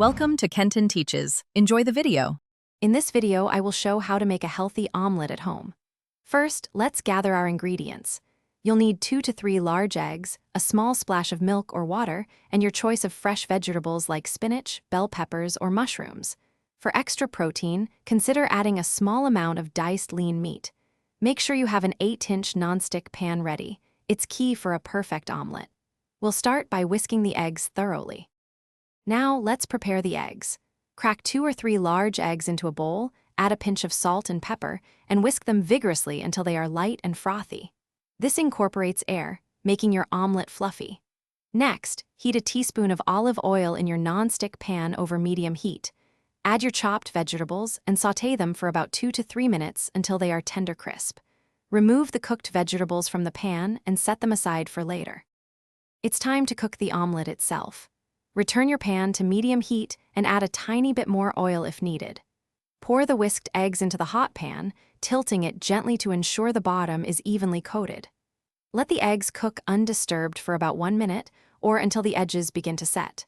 Welcome to Kenton Teaches. Enjoy the video. In this video, I will show how to make a healthy omelet at home. First, let's gather our ingredients. You'll need 2 to 3 large eggs, a small splash of milk or water, and your choice of fresh vegetables like spinach, bell peppers, or mushrooms. For extra protein, consider adding a small amount of diced lean meat. Make sure you have an 8-inch nonstick pan ready. It's key for a perfect omelet. We'll start by whisking the eggs thoroughly. Now, let's prepare the eggs. Crack 2 or 3 large eggs into a bowl, add a pinch of salt and pepper, and whisk them vigorously until they are light and frothy. This incorporates air, making your omelet fluffy. Next, heat a teaspoon of olive oil in your non-stick pan over medium heat. Add your chopped vegetables and sauté them for about 2 to 3 minutes until they are tender crisp. Remove the cooked vegetables from the pan and set them aside for later. It's time to cook the omelet itself. Return your pan to medium heat and add a tiny bit more oil if needed. Pour the whisked eggs into the hot pan, tilting it gently to ensure the bottom is evenly coated. Let the eggs cook undisturbed for about 1 minute or until the edges begin to set.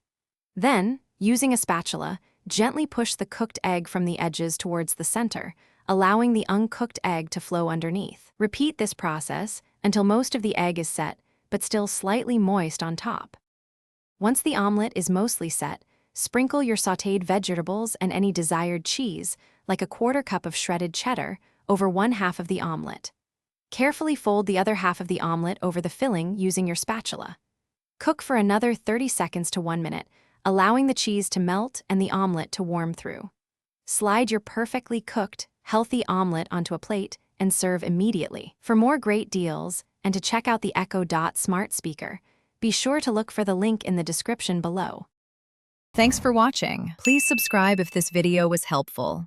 Then, using a spatula, gently push the cooked egg from the edges towards the center, allowing the uncooked egg to flow underneath. Repeat this process until most of the egg is set, but still slightly moist on top. Once the omelet is mostly set, sprinkle your sautéed vegetables and any desired cheese, like a 1/4 cup of shredded cheddar, over 1/2 of the omelet. Carefully fold the other half of the omelet over the filling using your spatula. Cook for another 30 seconds to 1 minute, allowing the cheese to melt and the omelet to warm through. Slide your perfectly cooked, healthy omelet onto a plate and serve immediately. For more great deals, and to check out the Echo Dot smart speaker, be sure to look for the link in the description below. Thanks for watching. Please subscribe if this video was helpful.